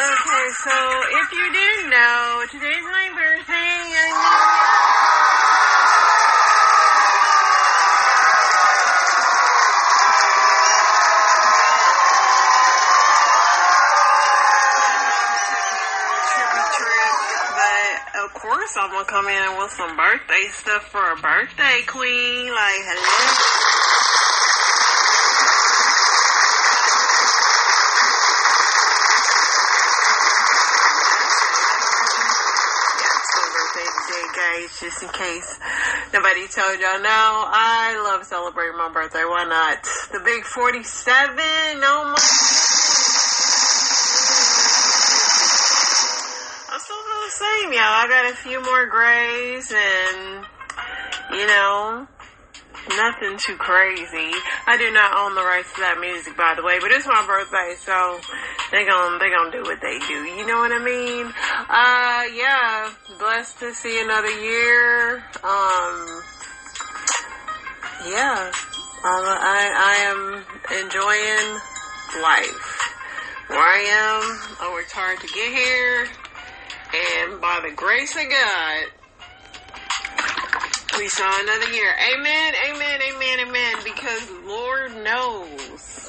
Okay, so if you didn't know, today's my birthday. But of course I'm gonna come in with some birthday stuff for a birthday queen. Like, hello. Guys, just in case nobody told y'all, now I love celebrating my birthday. Why not? The big 47. Oh my. I still feel the same, y'all. I got a few more grays and, you know, nothing too crazy. I do not own the rights to that music, by the way, but it's my birthday, so they gonna do what they do. You know what I mean? Yeah, blessed to see another year. Yeah, I am enjoying life. Where I am, I worked hard to get here, and by the grace of God, we saw another year. Amen, amen, amen, amen. Because Lord knows.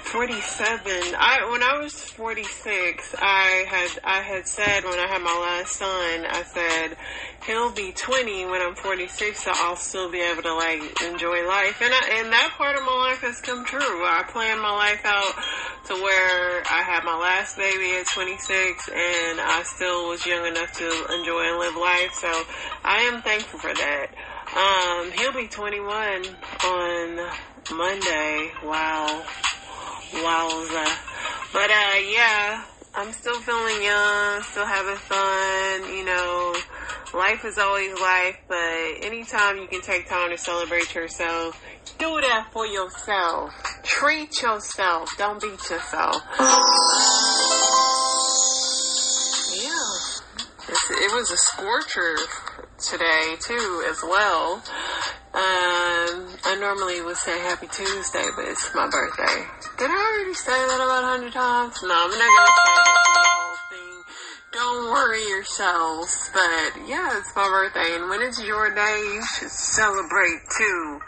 47. When I was 46, I had said when I had my last son, I said he'll be 20 when I'm 46, so I'll still be able to like enjoy life. And that part of my life has come true. I planned my life out to where I had my last baby at 26, and I still was young enough to enjoy and live life. So I am thankful for that. He'll be 21 on Monday. Wow. Wowza. But, yeah, I'm still feeling young, still having fun, you know, life is always life, but anytime you can take time to celebrate yourself, do that for yourself. Treat yourself. Don't beat yourself. Yeah. It was a scorcher today, too, as well. I normally would say Happy Tuesday, but it's my birthday. Did I already say that about 100 times? No, I'm not going to say that for the whole thing. Don't worry yourselves. But, yeah, it's my birthday. And when it's your day, you should celebrate, too.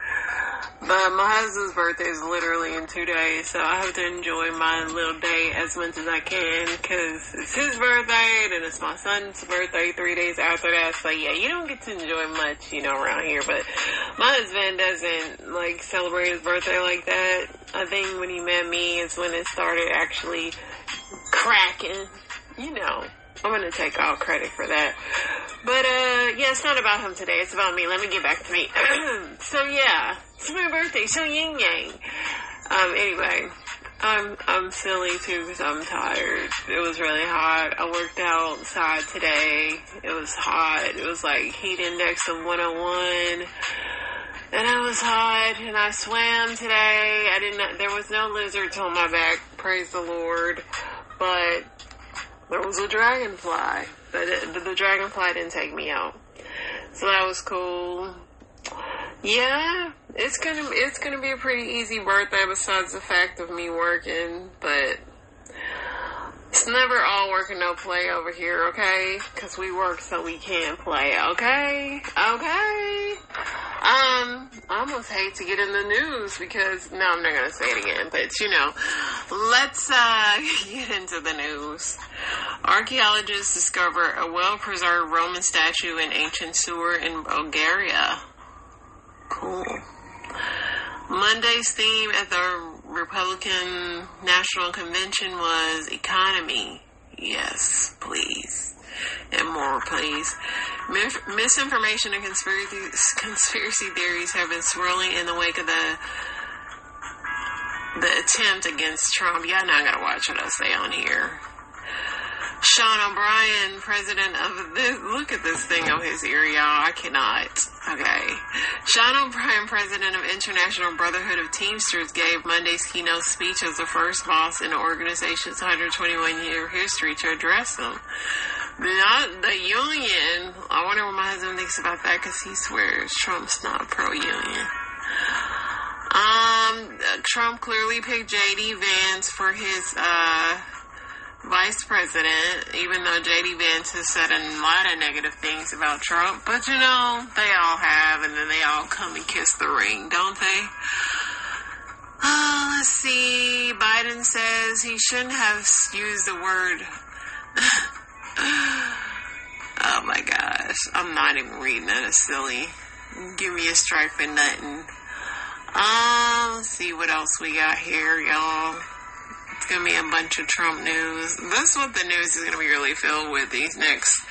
But my husband's birthday is literally in 2 days, so I have to enjoy my little day as much as I can, because it's his birthday, and it's my son's birthday 3 days after that, so yeah, you don't get to enjoy much, you know, around here, but my husband doesn't, like, celebrate his birthday like that. I think when he met me is when it started actually cracking, you know. I'm going to take all credit for that. But, yeah, it's not about him today. It's about me. Let me get back to me. So, yeah. It's my birthday. So, yin yang. Anyway. I'm silly, too, because I'm tired. It was really hot. I worked outside today. It was hot. It was, like, heat index of 101. And I was hot. And I swam today. There was no lizards on my back. Praise the Lord. But there was a dragonfly, but the dragonfly didn't take me out, so that was cool. Yeah, it's gonna be a pretty easy birthday besides the fact of me working, but it's never all work and no play over here, okay? Because we work so we can play, okay? Okay? I almost hate to get in the news because, no, I'm not going to say it again, but, you know, let's get into the news. Archaeologists discover a well-preserved Roman statue in ancient sewer in Bulgaria. Cool. Monday's theme at the Republican National Convention was economy. Yes, please. And more, please. Misinformation and conspiracy theories have been swirling in the wake of the attempt against Trump. Y'all not gotta watch what I say on here. Sean O'Brien, president of this, look at this thing on his ear, y'all. I cannot. Okay. Sean O'Brien, president of International Brotherhood of Teamsters, gave Monday's keynote speech as the first boss in the organization's 121-year history to address them. The union, I wonder what my husband thinks about that, because he swears Trump's not pro-union. Trump clearly picked J.D. Vance for his, vice president, even though J.D. Vance has said a lot of negative things about Trump. But, you know, they all have, and then they all come and kiss the ring, don't they? Let's see. Biden says he shouldn't have used the word... Oh, my gosh. I'm not even reading that. It's silly. Give me a strike for nothing. Let's see what else we got here, y'all. It's going to be a bunch of Trump news. This is what the news is going to be really filled with these next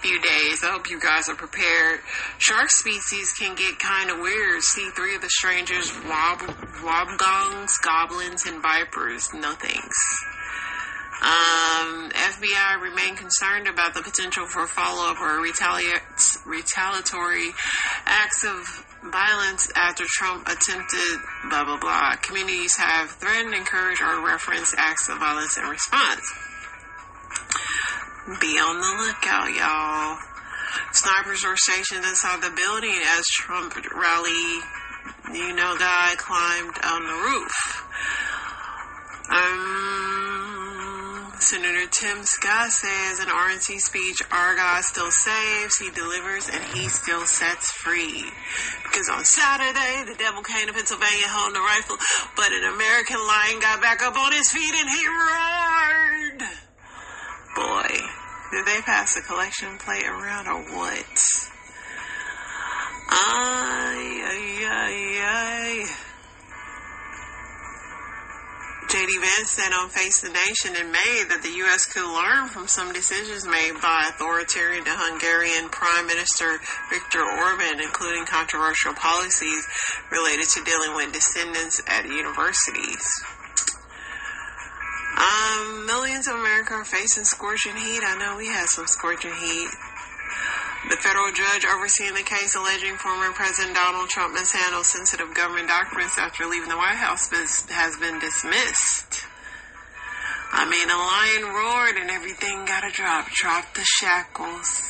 few days. I hope you guys are prepared. Shark species can get kind of weird. See, 3 of the strangers, wobgongs, goblins, and vipers. No thanks. FBI remain concerned about the potential for follow-up or retaliatory acts of violence after Trump attempted blah, blah, blah. Communities have threatened, encouraged, or referenced acts of violence in response. Be on the lookout, y'all. Snipers were stationed inside the building as Trump rally, guy climbed on the roof. Senator Tim Scott says in RNC speech, our God still saves, he delivers, and he still sets free. Because on Saturday, the devil came to Pennsylvania holding a rifle, but an American lion got back up on his feet and he roared. Boy, did they pass the collection plate around or what? J.D. Vance said on Face the Nation in May that the U.S. could learn from some decisions made by authoritarian Hungarian Prime Minister Viktor Orban, including controversial policies related to dealing with descendants at universities. Millions of America are facing scorching heat. I know we had some scorching heat. The federal judge overseeing the case alleging former President Donald Trump mishandled sensitive government documents after leaving the White House has been dismissed. I mean, a lion roared and everything got a drop. Drop the shackles.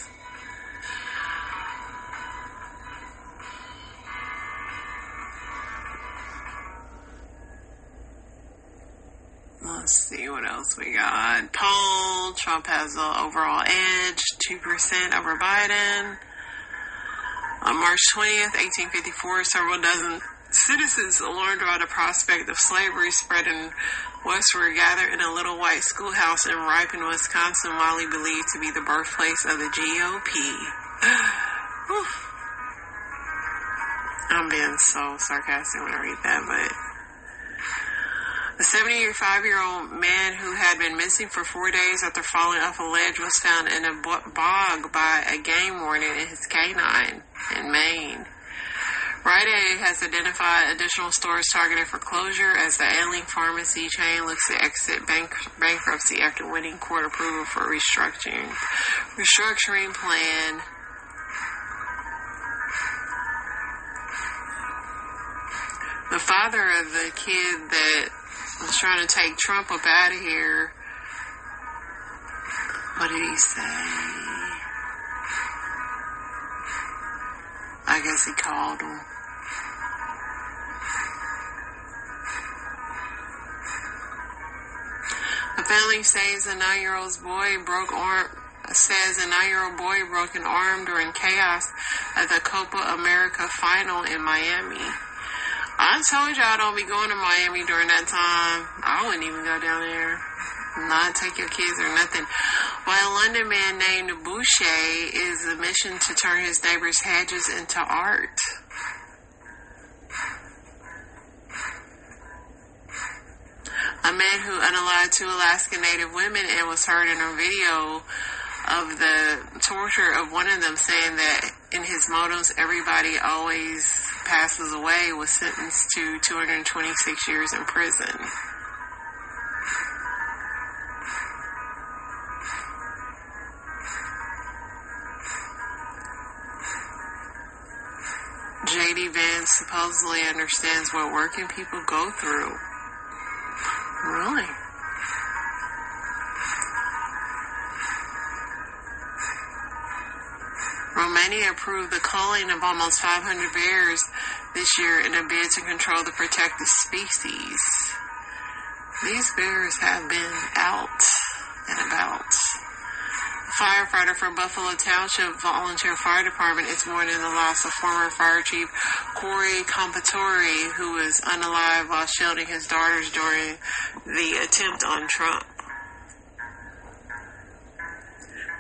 Let's see what else we got. Poll, Trump has the overall edge, 2% over Biden. On March 20th, 1854, several dozen citizens alarmed about the prospect of slavery spreading westward gathered in a little white schoolhouse in Ripon, Wisconsin, widely believed to be the birthplace of the GOP. I'm being so sarcastic when I read that, but... A 75-year-old man who had been missing for 4 days after falling off a ledge was found in a bog by a game warden in his canine in Maine. Rite Aid has identified additional stores targeted for closure as the ailing pharmacy chain looks to exit bankruptcy after winning court approval for restructuring plan. The father of the kid that was trying to take Trump up out of here. What did he say? I guess he called him. The family says a 9-year-old boy broke an arm during chaos at the Copa America final in Miami. I told y'all don't be going to Miami during that time. I wouldn't even go down there. Not take your kids or nothing. While a London man named Boucher is a mission to turn his neighbor's hedges into art. A man who unalived 2 Alaskan Native women and was heard in a video of the torture of one of them saying that in his motives everybody always passes away was sentenced to 226 years in prison. J.D. Vance supposedly understands what working people go through. Really? Romania approved the culling of almost 500 bears this year in a bid to control the protected species. These bears have been out and about. A firefighter for Buffalo Township Volunteer Fire Department is mourning the loss of former Fire Chief Corey Compatori, who was unalive while shielding his daughters during the attempt on Trump.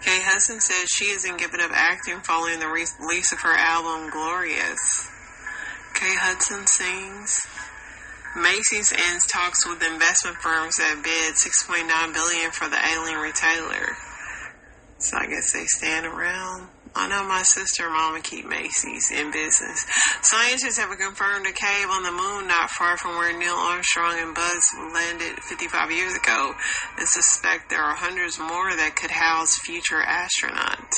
Kay Hudson says she isn't giving up acting following the release of her album, Glorious. Kay Hudson sings. Macy's ends talks with investment firms that bid $6.9 billion for the ailing retailer. So I guess they stand around. I know my sister and mama keep Macy's in business. Scientists have confirmed a cave on the moon not far from where Neil Armstrong and Buzz landed 55 years ago, and suspect there are hundreds more that could house future astronauts.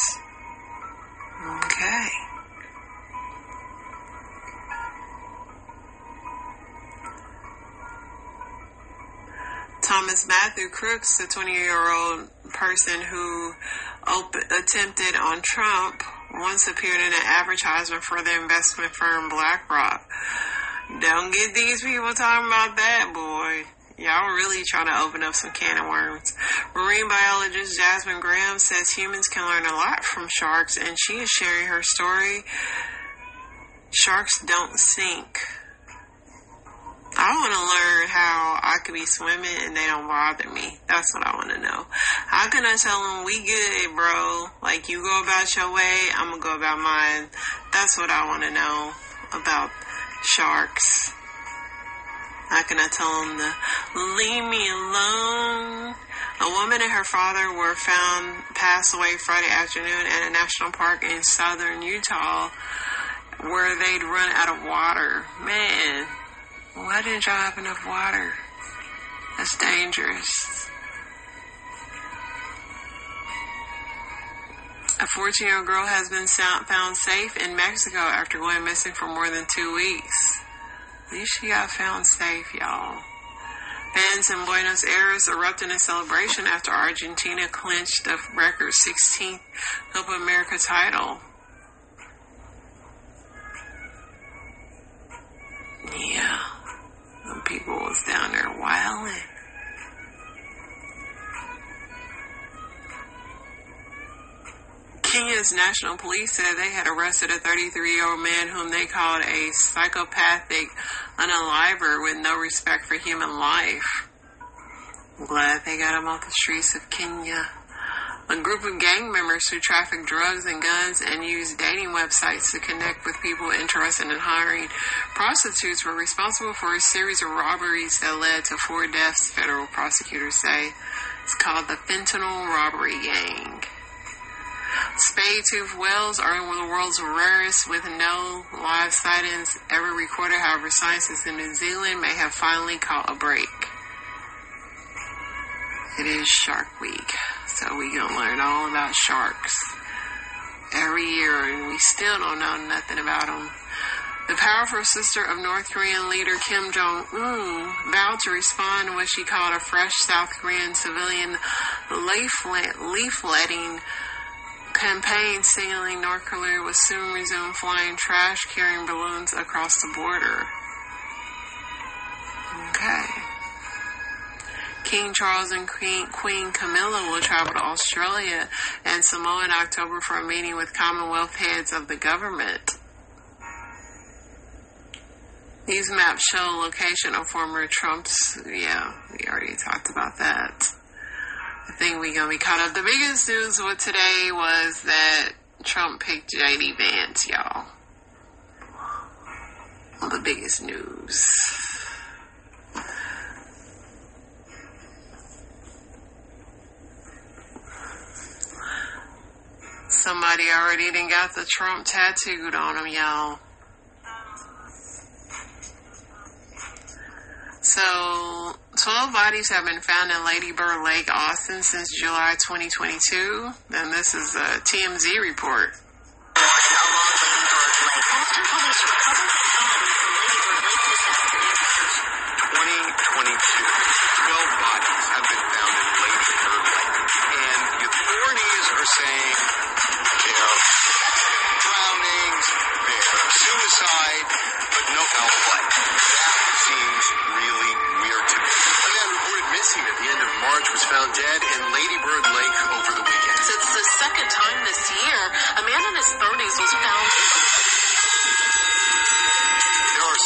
Okay. Thomas Matthew Crooks, a 20-year-old person who attempted on Trump, once appeared in an advertisement for the investment firm BlackRock. Don't get these people talking about that, boy. Y'all really trying to open up some can of worms. Marine biologist Jasmine Graham says humans can learn a lot from sharks, and she is sharing her story. Sharks don't sink. I want to learn how I could be swimming and they don't bother me. That's what I want to know. How can I tell them we good, bro? Like, you go about your way, I'm going to go about mine. That's what I want to know about sharks. How can I tell them to leave me alone? A woman and her father were found passed away Friday afternoon at a national park in southern Utah where they'd run out of water. Man. Why didn't y'all have enough water? That's dangerous. A 14-year-old girl has been found safe in Mexico after going missing for more than 2 weeks. At least she got found safe, y'all. Fans in Buenos Aires erupted in celebration after Argentina clinched the record 16th Copa America title. Yeah. Some people was down there wilding. Kenya's national police said they had arrested a 33-year-old man whom they called a psychopathic unaliver with no respect for human life. I'm glad they got him off the streets of Kenya. A group of gang members who traffic drugs and guns and use dating websites to connect with people interested in hiring prostitutes were responsible for a series of robberies that led to 4 deaths, federal prosecutors say. It's called the Fentanyl Robbery Gang. Spade-toothed whales are the world's rarest, with no live sightings ever recorded. However, scientists in New Zealand may have finally caught a break. It is Shark Week, so we gonna learn all about sharks every year, and we still don't know nothing about them. The powerful sister of North Korean leader Kim Jong-un vowed to respond to what she called a fresh South Korean civilian leafletting campaign, signaling North Korea will soon resume flying trash-carrying balloons across the border. Okay. King Charles and Queen Camilla will travel to Australia and Samoa in October for a meeting with Commonwealth heads of the government. These maps show location of former Trump's. Yeah, we already talked about that. I think we're going to be caught up. The biggest news of today was that Trump picked J.D. Vance, y'all. The biggest news. Somebody already done got the Trump tattooed on him, y'all. So, 12 bodies have been found in Lady Bird Lake, Austin since July 2022. And this is a TMZ report. After police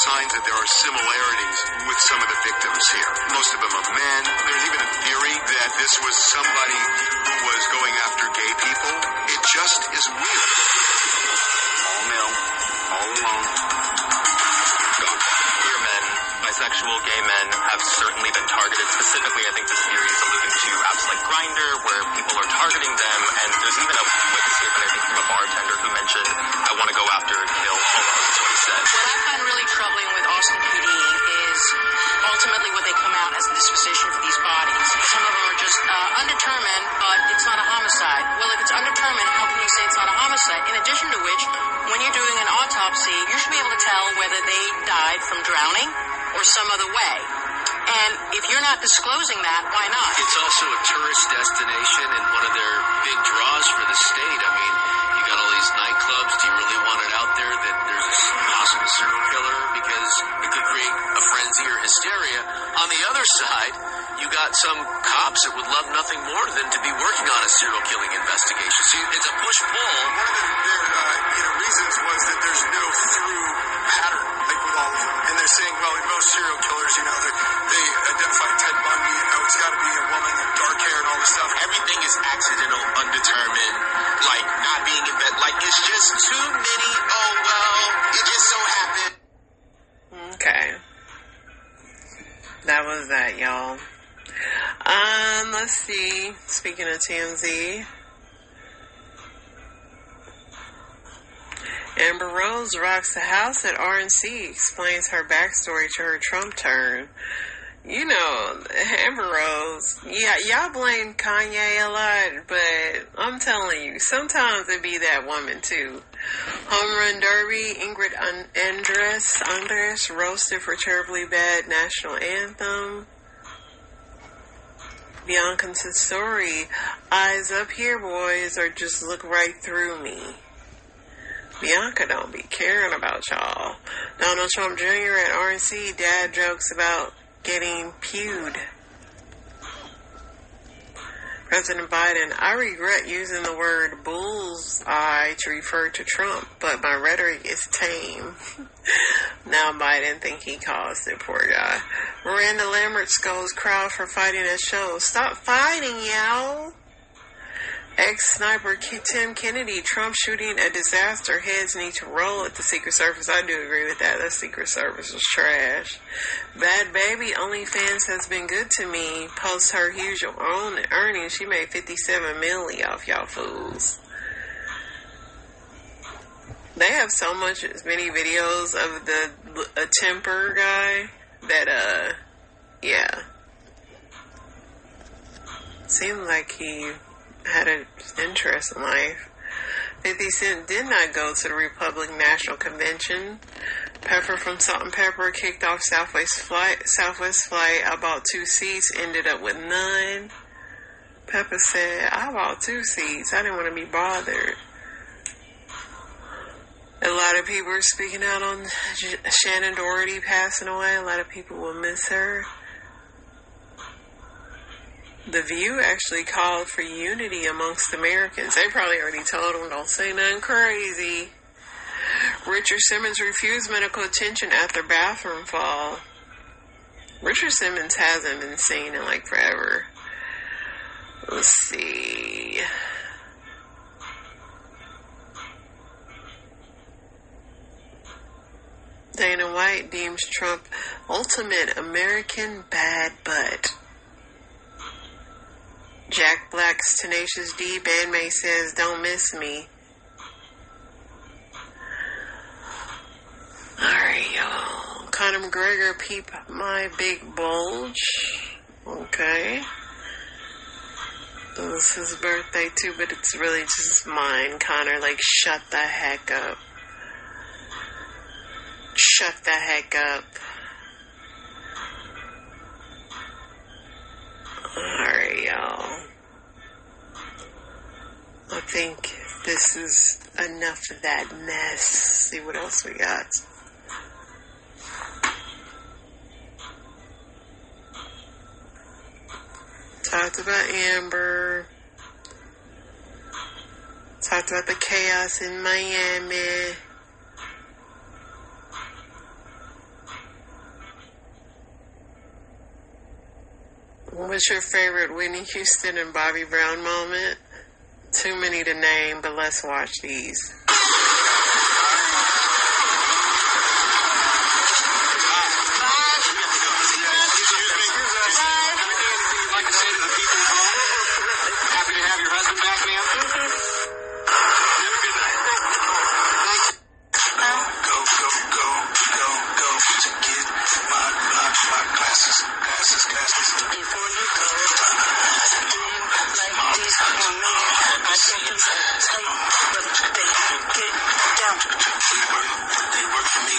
signs that there are similarities with some of the victims here. Most of them are men. There's even a theory that this was somebody who was going after gay people. It just is weird. All male, all alone. Gone. Queer men, bisexual gay men have certainly been targeted. Specifically, I think this theory is alluding to apps like Grindr, where people are targeting them, and there's even a witness statement, I think, from a bartender who mentioned, I want to go after and kill homos, is what he said. What I find really troubling with Austin PD is ultimately what they come out as a disposition for these bodies. Some of them are just undetermined, but it's not a homicide. Well, if it's undetermined, how can you say it's not a homicide? In addition to which, when you're doing an autopsy, you should be able to tell whether they died from drowning or some other way. And if you're not disclosing that, why not? It's also a tourist destination and one of their big draws for the state. I mean, you got all these nightclubs. Do you really want it out there that there's a possible serial killer? Because it could create a frenzy or hysteria. On the other side, you got some cops that would love nothing more than to be working on a serial killing investigation. So it's a push-pull. One of their reasons was that there's no through pattern, like with all of them. And they're saying, well, in most serial killers, they identify Ted Bundy, it's got to be a woman with dark hair and all this stuff. Everything is accidental, undetermined, like not being in bed. Like, it's just too many, oh, well, it just so happened. Okay. That was that, y'all. Let's see. Speaking of TMZ, Amber Rose rocks the house at RNC, explains her backstory to her Trump turn. You know, Amber Rose, yeah, y'all blame Kanye a lot, but I'm telling you, sometimes it be that woman too. Home Run Derby, Ingrid Andress roasted for terribly bad national anthem. Bianca Tesori, eyes up here, boys, or just look right through me. Bianca don't be caring about y'all. Donald Trump Jr. at RNC, dad jokes about getting pewed. President Biden, I regret using the word bullseye to refer to Trump, but my rhetoric is tame. Now Biden think he caused it, poor guy. Miranda Lambert scolds crowd for fighting at show. Stop fighting, y'all. Ex-sniper Tim Kennedy, Trump shooting a disaster, heads need to roll at the Secret Service. I do agree with that. The Secret Service was trash. Bad Baby, OnlyFans has been good to me. Post her huge earnings. She made $57 million off y'all fools. They have so many videos of a temper guy that, yeah. Seemed like he had an interest in life. 50 Cent did not go to the Republican National Convention. Pepper from Salt and Pepper kicked off Southwest Flight. I bought 2 seats, ended up with none. Pepper said, I bought 2 seats. I didn't want to be bothered. A lot of people are speaking out on Shannon Doherty passing away. A lot of people will miss her. The View actually called for unity amongst Americans. They probably already told them, don't say nothing crazy. Richard Simmons refused medical attention after bathroom fall. Richard Simmons hasn't been seen in like forever. Let's see. Dana White deems Trump ultimate American bad butt. Jack Black's Tenacious D bandmate says, don't miss me. Alright, y'all. Conor McGregor, peep my big bulge. Okay. It was his birthday too, but it's really just mine, Conor. Like, shut the heck up. Shut the heck up. Alright, y'all. I think this is enough of that mess. See what else we got. Talked about Amber. Talked about the chaos in Miami. What's your favorite Whitney Houston and Bobby Brown moment? Too many to name, but let's watch these. Happy to have your husband back, ma'am. Have a good night. Go to get my glasses. Before you go, like these for me. I think it's tight, but they get down. They work for me.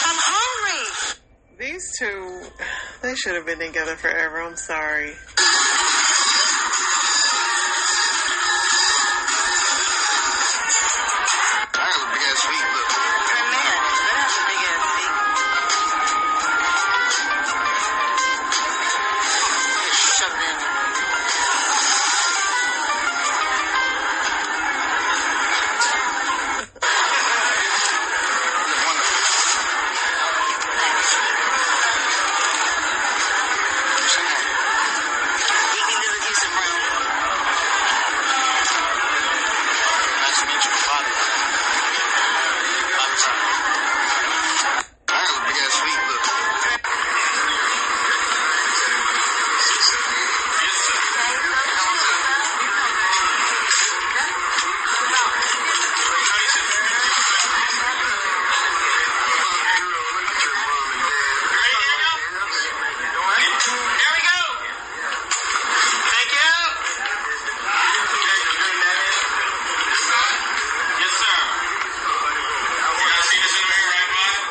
I'm hungry. These two, they should have been together forever. I'm sorry. I have a big ass feet, look. For a man, that has a big ass feet. Just shove it in. You can do the decent room. Nice to meet you, Bobby. I have a big ass feet, look. Here we go. Thank you. Yes, sir. You guys see this in here, right, Bob?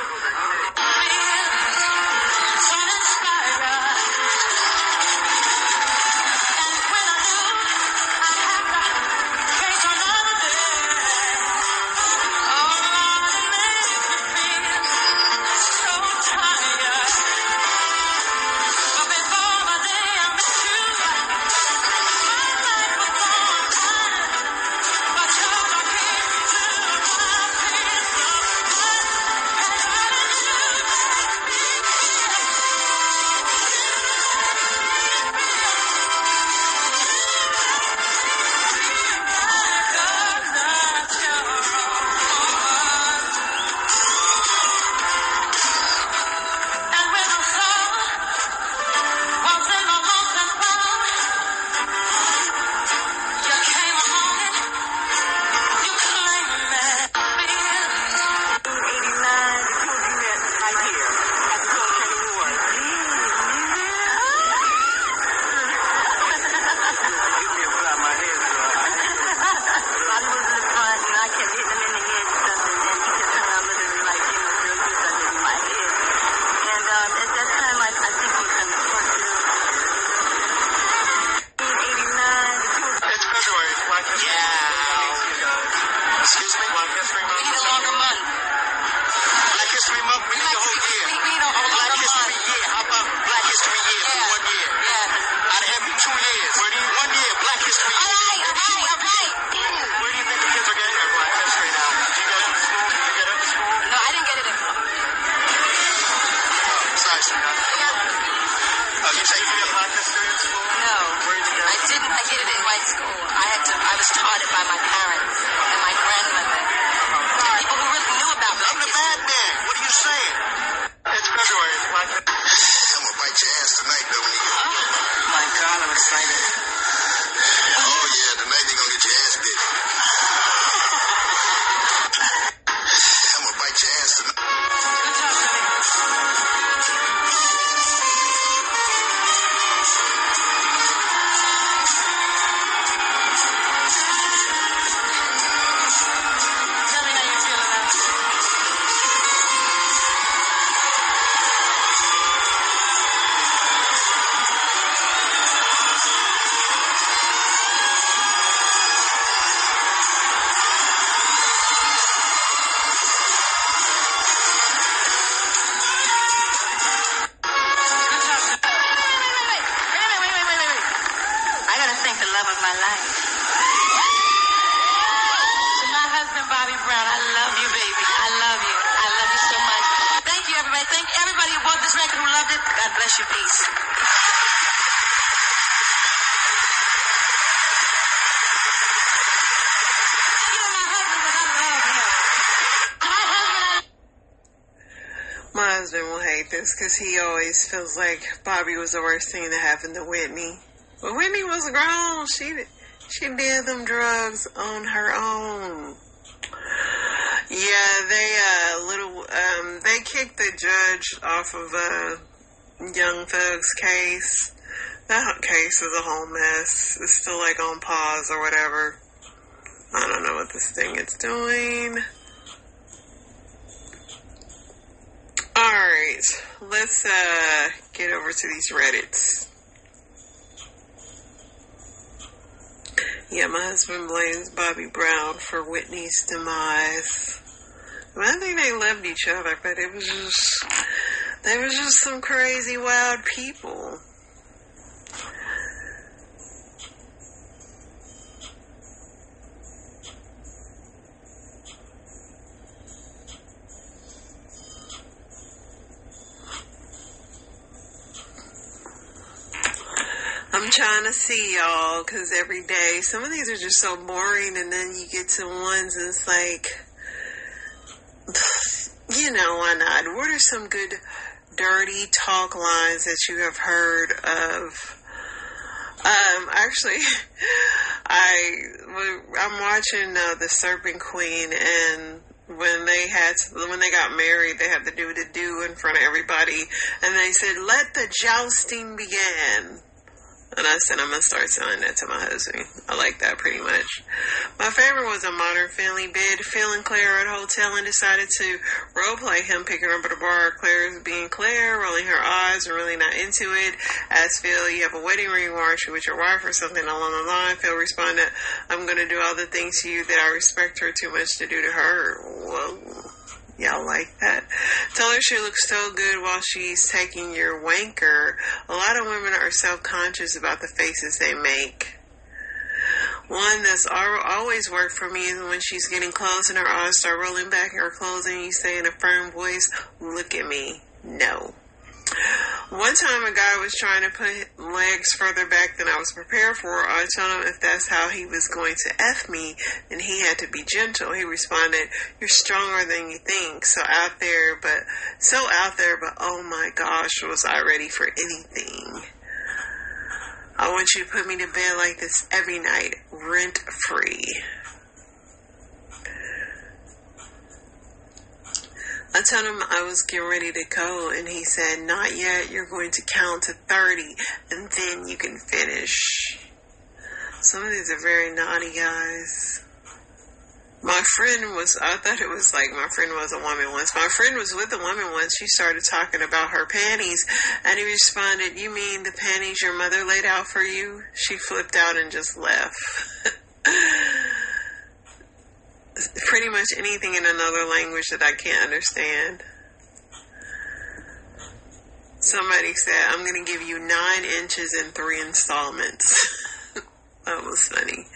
Excuse me? We need a longer month. Black History Month, we need a whole year. We need a whole Black longer History month. Year. How about Black History Year for 1 year? Yeah. Out of every 2 years. We need 1 year Black History Year. All right. Where do you think the kids are getting their Black History now? Did you get it in school? Did you get it in school? No, I didn't get it in. Sorry, sweetheart. Oh, you say you did Black History in school? No. Where did you get it? I didn't. I did it in white school. I was taught it by my parents and my grandmother. People who really knew about Black I'm the history. bad man. What are you saying? It's February. I'm gonna bite your ass tonight, Dominique. Oh my God, I'm excited. Oh yeah, tonight they gonna get your ass bit. I'm gonna bite your ass tonight. Good talk to me. God bless you. Peace. My husband will hate this because he always feels like Bobby was the worst thing that happened to Whitney. But Whitney was grown. She did them drugs on her own. Yeah, they kicked the judge off of Young Thug's case. That case is a whole mess. It's still like on pause or whatever. I don't know what this thing is doing. Alright, let's get over to these Reddits. Yeah, my husband blames Bobby Brown for Whitney's demise. I think they loved each other, but they were just some crazy, wild people. I'm trying to see y'all, because every day, some of these are just so boring, and then you get to ones and it's like, you know, why not? What are some good dirty talk lines that you have heard of? Actually, I'm watching The Serpent Queen, and when they got married, they had to do the do in front of everybody, and they said, "Let the jousting begin." And I said, I'm going to start selling that to my husband. I like that pretty much. My favorite was a Modern Family bid. Phil and Claire at a hotel and decided to roleplay him picking her up at a bar. Claire is being Claire, rolling her eyes and really not into it. Asked Phil, you have a wedding ring, why aren't you with your wife, or something along the line. Phil responded, I'm going to do all the things to you that I respect her too much to do to her. Whoa. Y'all like that? Tell her she looks so good while she's taking your wanker. A lot of women are self-conscious about the faces they make. One that's always worked for me is when she's getting close and her eyes start rolling back in her clothes and you say in a firm voice, look at me. No. One time a guy was trying to put legs further back than I was prepared for. I told him if that's how he was going to F me, then he had to be gentle. He responded, you're stronger than you think. So out there, but oh my gosh, was I ready for anything. I want you to put me to bed like this every night, rent free. I told him I was getting ready to go, and he said, not yet, you're going to count to 30, and then you can finish. Some of these are very naughty guys. My friend I thought it was like my friend was a woman once. My friend was with a woman once. She started talking about her panties, and he responded, you mean the panties your mother laid out for you? She flipped out and just left. Pretty much anything in another language that I can't understand. Somebody said, I'm going to give you 9 inches in 3 installments. That was funny.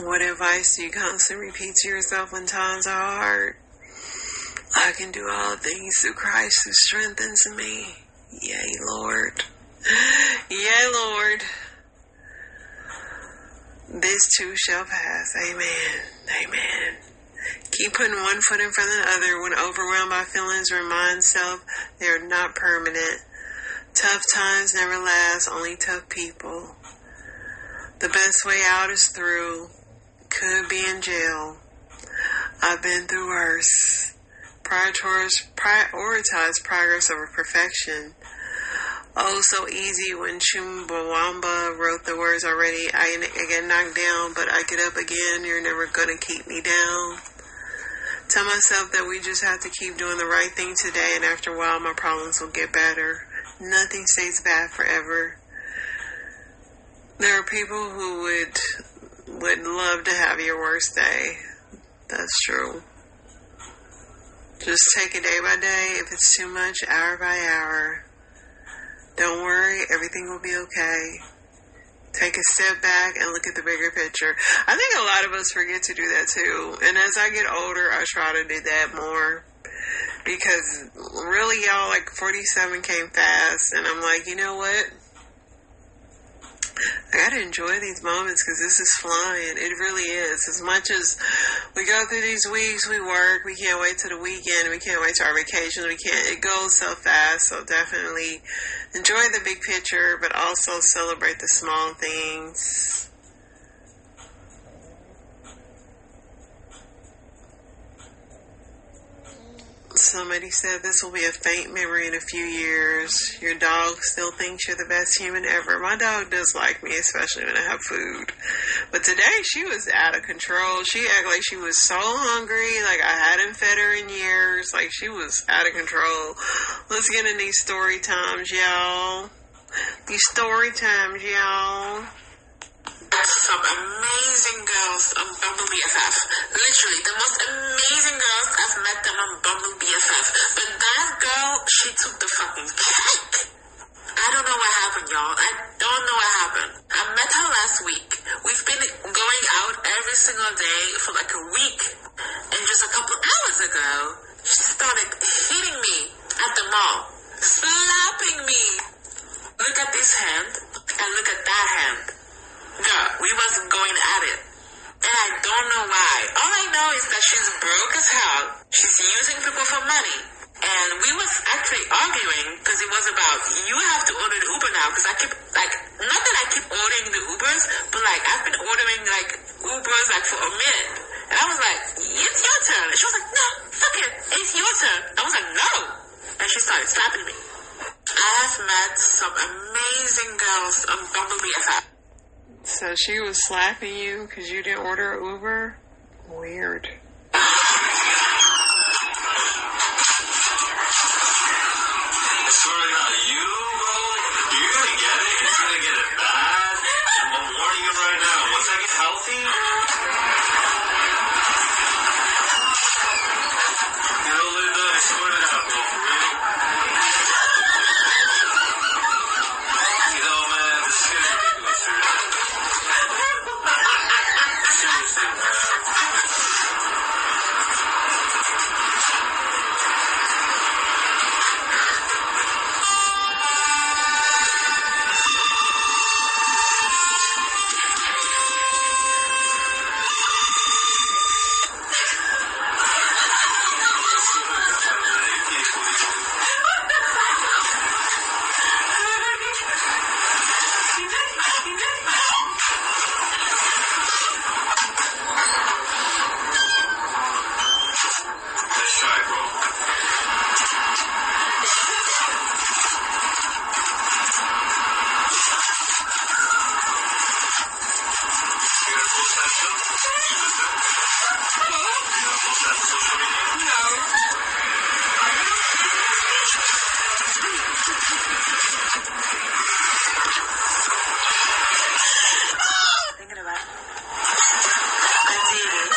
What advice do you constantly repeat to yourself when times are hard? I can do all things through Christ who strengthens me. Yea, Lord. Yea, Lord. This too shall pass. Amen. Amen. Keep putting one foot in front of the other. When overwhelmed by feelings, remind self they are not permanent. Tough times never last, only tough people. The best way out is through. Could be in jail. I've been through worse. Prioritize progress over perfection. Oh, so easy when Chumbawamba wrote the words already. I get knocked down, but I get up again. You're never gonna keep me down. Tell myself that we just have to keep doing the right thing today, and after a while my problems will get better. Nothing stays bad forever. There are people who would love to have your worst day. That's true. Just take it day by day. If it's too much, hour by hour. Don't worry, everything will be okay. Take a step back and look at the bigger picture. I think a lot of us forget to do that too. And as I get older, I try to do that more. Because really, y'all, like 47 came fast. And I'm like, you know what? I gotta enjoy these moments because this is flying. It really is. As much as we go through these weeks, we work, we can't wait to the weekend, we can't wait to our vacation, it goes so fast. So definitely enjoy the big picture, but also celebrate the small things. Somebody said this will be a faint memory in a few years. Your dog still thinks you're the best human ever. My dog does like me, especially when I have food. But today she was out of control. She acted like she was so hungry, like I hadn't fed her in years. Like she was out of control. Let's get in these story times, y'all. These story times, y'all. Some amazing girls on Bumble BFF. Literally, the most amazing girls, I've met them on Bumble BFF. But that girl, she took the fucking cake. I don't know what happened, y'all. I don't know what happened. I met her last week. We've been going out every single day for like a week. And just a couple hours ago, she started hitting me at the mall. Slapping me. Look at this hand and look at that hand. Girl, we was going at it. And I don't know why. All I know is that she's broke as hell. She's using people for money. And we was actually arguing because it was about, you have to order the Uber now. Because I keep, like, not that I keep ordering the Ubers, but like, I've been ordering like Ubers like for a minute. And I was like, it's your turn. And she was like, no, fuck it. It's your turn. I was like, no. And she started slapping me. I have met some amazing girls on Bumble BFF. So she was slapping you because you didn't order an Uber? Weird. You're gonna get it. You're gonna get it bad. I'm warning you right now. Once I get healthy, Linda, I swear to God, bro, for real. You know, man, this is getting ridiculous here. Seriously, man. Let's try, bro. You gonna post that stuff? You gonna post that on social media? Thinking about it. I did it.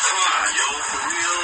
Come on, yo, for real.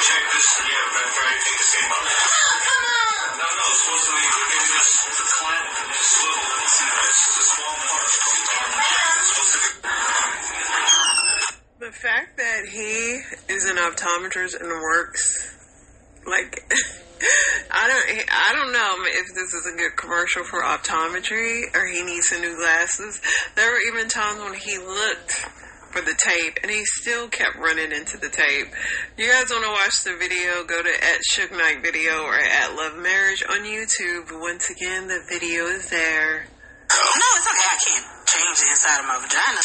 Check this, yeah, but I think the same button. No, it's supposed to be, it's a clamp, it's swivel, it's a small part. It's supposed to be. The the fact that he is an optometrist and works, like, I don't know if this is a good commercial for optometry or he needs some new glasses. There were even times when he looked for the tape and he still kept running into the tape. You guys want to watch the video, go to @ShookKnight or @LoveMarriage on YouTube. Once again, the video is there. No, it's okay. I can't change the inside of my vagina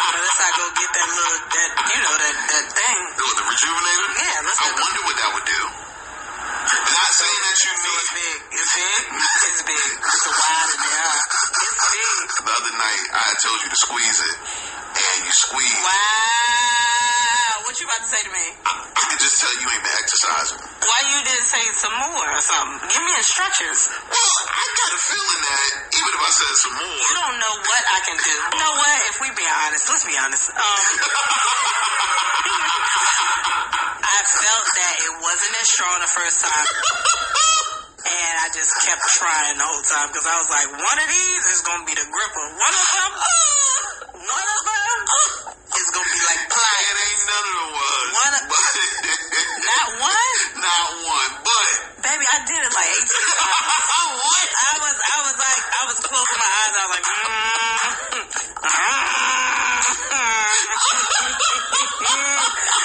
unless I go get that little, that thing. The rejuvenator? Yeah, I wonder what that would do. Not saying that you need. It's big. It's big. It's big. It's a wide in there. It's big. The other night, I told you to squeeze it, and you squeezed. Wow. What you about to say to me? I can just tell you ain't been exercising. Why you didn't say some more or something? Give me instructions. Well, I got a feeling that even if I said some more. You don't know what I can do. You know what? If we be honest, let's be honest. I felt that it wasn't as strong the first time. And I just kept trying the whole time because I was like, one of these is going to be the gripper. One of them is going to be like pliers. It ain't none of them was. Not one? Not one, but. Baby, I did it like 18 times. What? I was closing my eyes. I was like,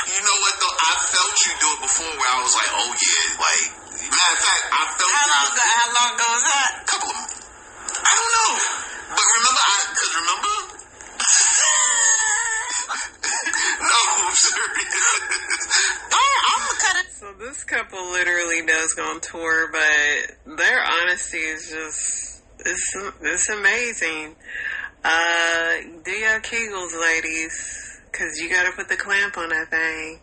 You know what though? I felt you do it before where I was like, oh yeah, like, matter of fact, I felt How long ago was that? a couple of them. I don't know. But remember? No, I'm serious. I'm gonna cut it. So this couple literally does go on tour, but their honesty is just, it's amazing. Do your Kegels, ladies, because you got to put the clamp on that thing.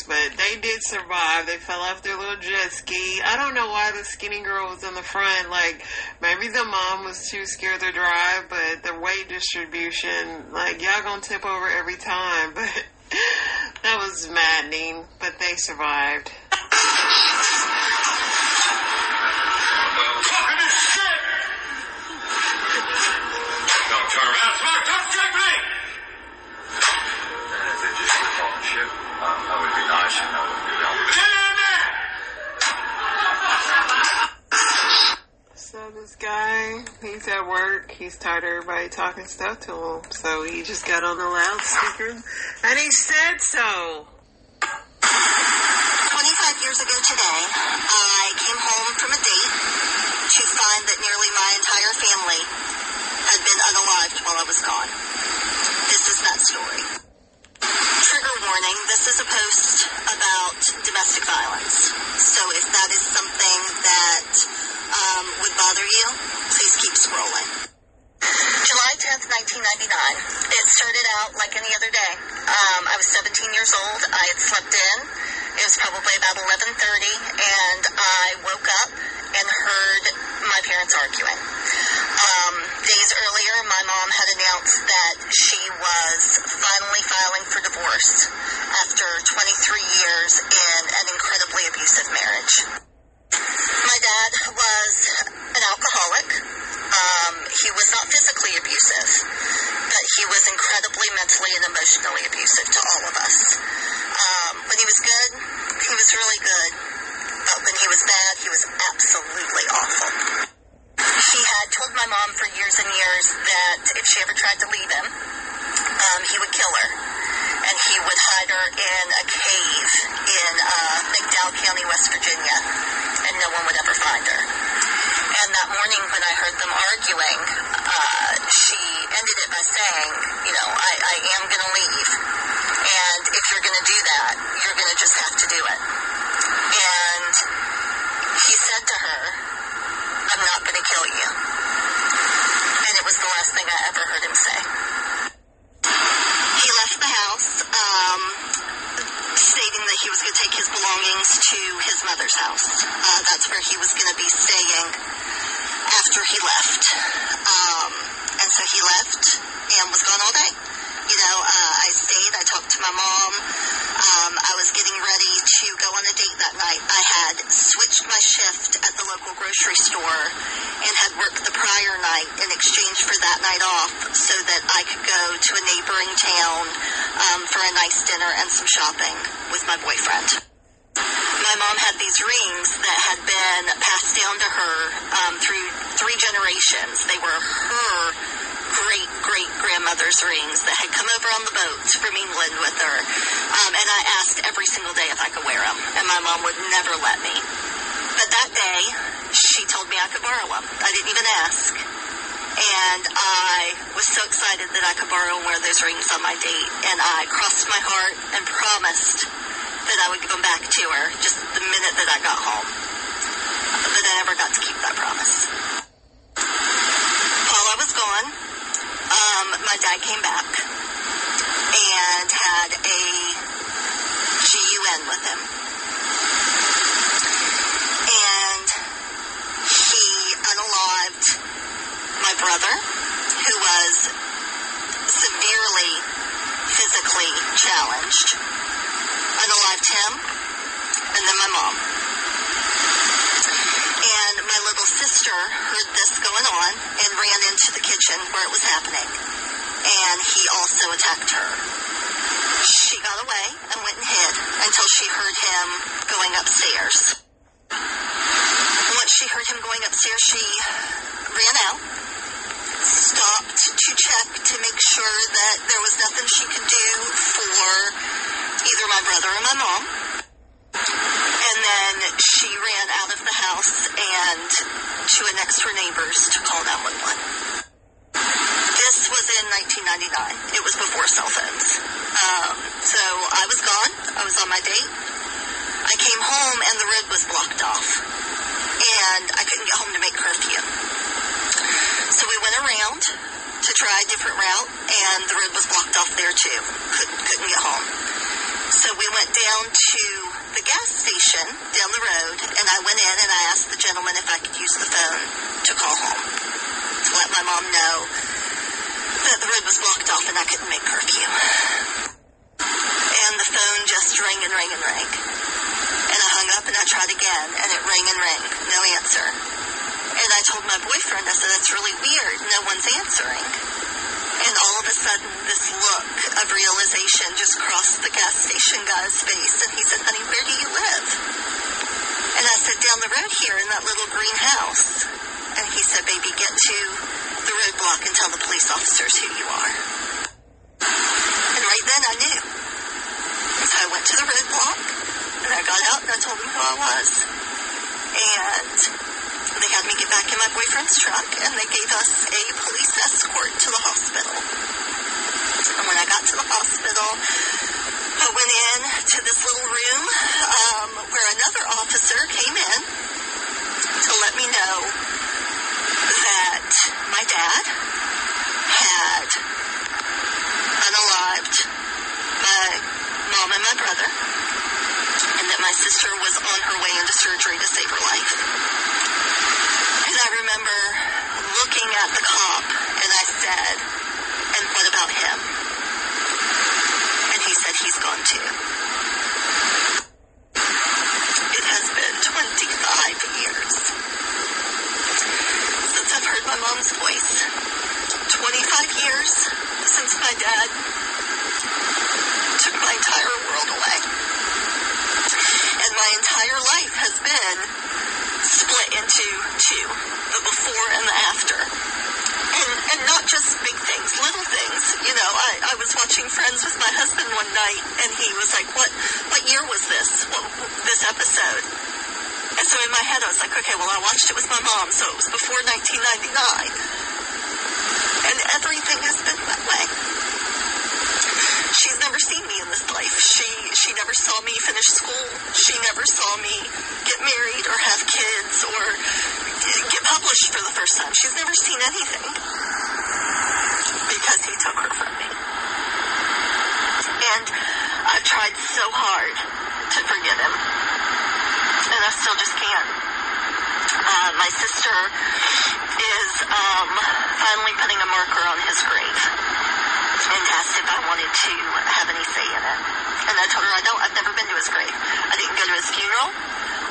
But they did survive. They fell off their little jet ski. I don't know why the skinny girl was in the front. Like, maybe the mom was too scared to drive, but the weight distribution, like, y'all gonna tip over every time. But that was maddening. But they survived. this guy, he's at work, he's tired of everybody talking stuff to him, so he just got on the loudspeaker and he said so. 25 years ago today, I came home from a date to find that nearly my entire family had been unalived while I was gone. This is that story. Trigger warning, this is a post about domestic violence. So if that is something that would bother you, please keep scrolling. July 10th, 1999. It started out like any other day. I was 17 years old. I had slept in. It was probably about 11:30, and I woke up and heard my parents arguing. Days earlier, my mom had announced that she was finally filing for divorce after 23 years in an incredibly abusive marriage. My dad was an alcoholic. He was not physically abusive, but he was incredibly mentally and emotionally abusive to all of us. When he was good, he was really good, but when he was bad, he was absolutely awful. He had told my mom for years and years that if she ever tried to leave him, he would kill her. And he would hide her in a cave in McDowell County, West Virginia, and no one would ever find her. And that morning when I heard them arguing, she ended it by saying, I am going to leave. And if you're going to do that, you're going to just have to do it. And he said to her, I'm not going to kill you. And it was the last thing I ever heard him say. He left the house, stating that he was going to take his belongings to his mother's house. That's where he was going to be staying after he left. And so he left and was gone all day. I stayed, I talked to my mom. I was getting ready to go on a date that night. I had switched my shift at the local grocery store and had worked the prior night in exchange for that night off so that I could go to a neighboring town for a nice dinner and some shopping with my boyfriend. My mom had these rings that had been passed down to her through 3 generations. They were her great-great-grandmother's rings that had come over on the boat from England with her. And I asked every single day if I could wear them, and my mom would never let me. But that day, she told me I could borrow them. I didn't even ask. And I was so excited that I could borrow and wear those rings on my date. And I crossed my heart and promised that I would give them back to her just the minute that I got home. But I never got to keep that promise. While I was gone, my dad came back and had a GUN with him. And he unalived my brother, who was severely physically challenged, unalived him, and then my mom. And my little sister heard this going on and ran into the kitchen where it was happening. And he also attacked her. She got away and went and hid until she heard him going upstairs. Once she heard him going upstairs, she ran out, stopped to check to make sure that there was nothing she could do for either my brother or my mom. And then she ran out of the house and to a next-door neighbor's to call 911. This was in 1999. It was before cell phones. So I was gone. I was on my date. I came home and the road was blocked off. And I couldn't get home to make curfew. So we went around to try a different route, and the road was blocked off there too. Couldn't get home. So we went down to the gas station down the road, and I went in and I asked the gentleman if I could use the phone to call home, to let my mom know that the road was blocked off and I couldn't make curfew. And the phone just rang and rang and rang. And I hung up and I tried again, and it rang and rang. No answer. And I told my boyfriend, I said, that's really weird. No one's answering. And all of a sudden, this look of realization just crossed the gas station guy's face. And he said, honey, where do you live? And I said, down the road here in that little green house. And he said, maybe get to the roadblock and tell the police officers who you are. And right then I knew. So I went to the roadblock, and I got out and I told them who I was. And they had me get back in my boyfriend's truck, and they gave us a police escort to the hospital. And when I got to the hospital, I went in to this little room where another officer came in to let me know that my dad had unalived my mom and my brother, and that my sister was on her way into surgery to save her life. And I remember looking at the cop, and I said, "And what about him?" And he said, "He's gone too." It has been 25 years since I've heard my mom's voice. 25 years since my dad took my entire world away. And my entire life has been split into two, the before and the after. And not just big things, little things. You know, I was watching Friends with my husband one night, and he was like, what year was this? This episode? And so in my head, I was like, okay, well, I watched it with my mom, so it was before 1999. And everything has been that way. She's never seen me in this life. She never saw me finish school. She never saw me get married or have kids or get published for the first time. She's never seen anything because he took her from me. And I've tried so hard to forgive him. And I still just can't. My sister is finally putting a marker on his grave and asked if I wanted to have any say in it. And I told her I've never been to his grave. I didn't go to his funeral.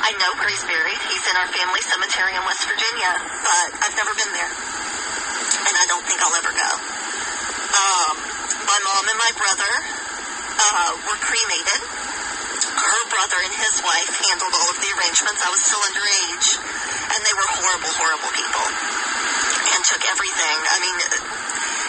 I know where he's buried. He's in our family cemetery in West Virginia, but I've never been there. And I don't think I'll ever go. My mom and my brother were cremated. Her brother and his wife handled all of the arrangements. I was still underage. And they were horrible, horrible people. And took everything. I mean,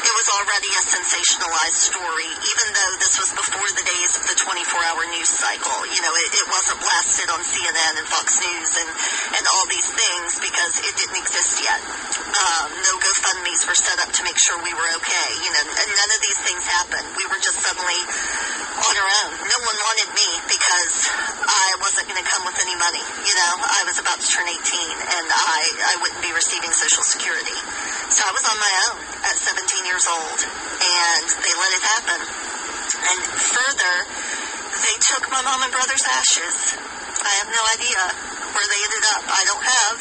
it was already a sensationalized story, even though this was before the days of the 24-hour news cycle. You know, it wasn't blasted on CNN and Fox News and all these things because it didn't exist yet. No GoFundMes were set up to make sure we were okay. You know, and none of these things happened. We were just suddenly on our own. No one wanted me because I wasn't going to come with any money. You know, I was about to turn 18 and I wouldn't be receiving Social Security. So I was on my own at 17 years old, and they let it happen. And further, they took my mom and brother's ashes. I have no idea where they ended up. I don't have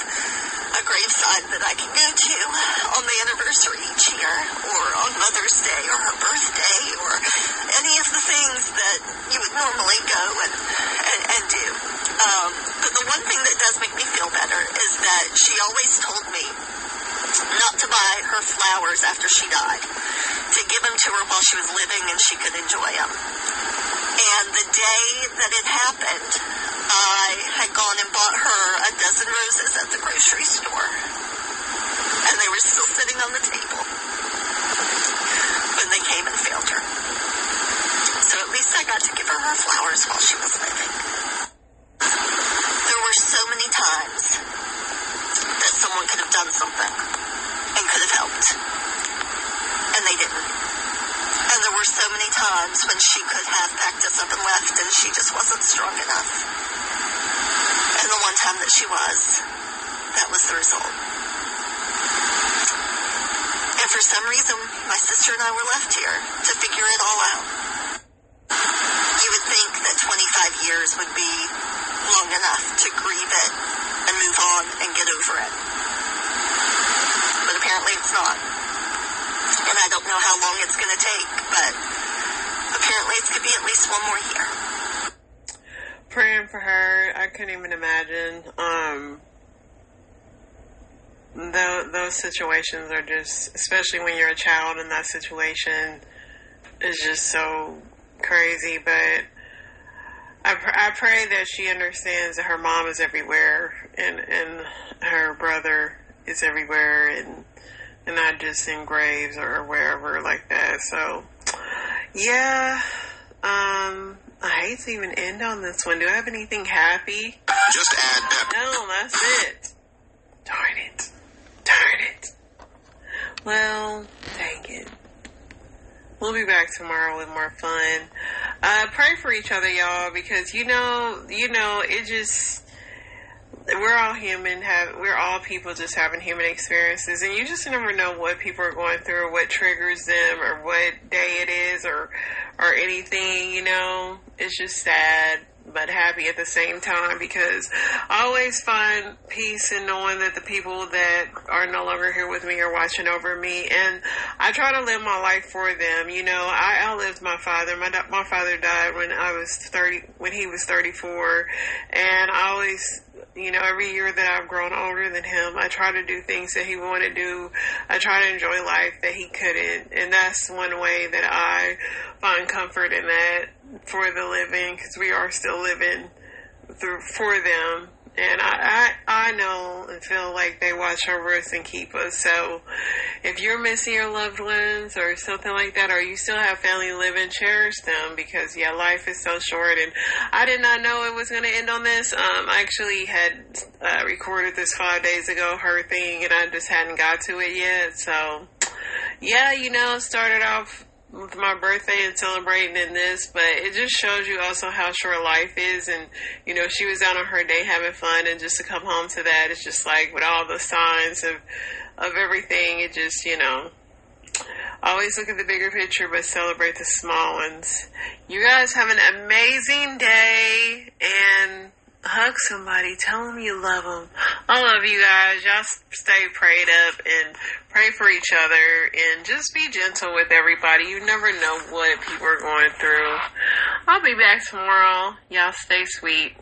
a graveside that I can go to on the anniversary each year, or on Mother's Day, or her birthday, or any of the things that you would normally go and do. But the one thing that does make me feel better is that she always told me not to buy her flowers after she died, to give them to her while she was living and she could enjoy them. And the day that it happened, I had gone and bought her a dozen roses at the grocery store. And they were still sitting on the table when they came and found her. So at least I got to give her her flowers while she was living. There were so many times that someone could have done something and could have helped. And they didn't. And there were so many times when she could have packed us up and left and she just wasn't strong enough. And the one time that she was, that was the result. And for some reason, my sister and I were left here to figure it all out. You would think that 25 years would be long enough to grieve it and move on and get over it. But apparently it's not. And I don't know how long it's going to take, but apparently it's going to be at least one more year. Praying for her. I couldn't even imagine. Those situations are just, especially when you're a child in that situation, is just so crazy. But I pray that she understands that her mom is everywhere and her brother is everywhere and not just in graves or wherever like that. So, yeah, I hate to even end on this one. Do I have anything happy? Just add pep. No, that's it. Darn it. Well, dang it. We'll be back tomorrow with more fun. Pray for each other, y'all, because you know, it just, we're all human, we're all people just having human experiences, and you just never know what people are going through, what triggers them, or what day it is, or anything, you know. It's just sad, but happy at the same time, because I always find peace in knowing that the people that are no longer here with me are watching over me, and I try to live my life for them. You know, I outlived my father. My father died when he was 34, and I always, you know, every year that I've grown older than him, I try to do things that he wanted to do. I try to enjoy life that he couldn't, and that's one way that I find comfort in that for the living, because we are still living for them, and I know and feel like they watch over us and keep us. So if you're missing your loved ones or something like that, or you still have family living, cherish them, because life is so short. And I did not know it was going to end on this. I actually had recorded this 5 days ago, her thing, and I just hadn't got to it yet. So yeah, you know, started off with my birthday and celebrating in this, but it just shows you also how short life is. And, you know, she was out on her day having fun, and just to come home to that, it's just like, with all the signs of everything, it just, you know, always look at the bigger picture, but celebrate the small ones. You guys have an amazing day, and hug somebody. Tell them you love them. I love you guys. Y'all stay prayed up and pray for each other, and just be gentle with everybody. You never know what people are going through. I'll be back tomorrow. Y'all stay sweet.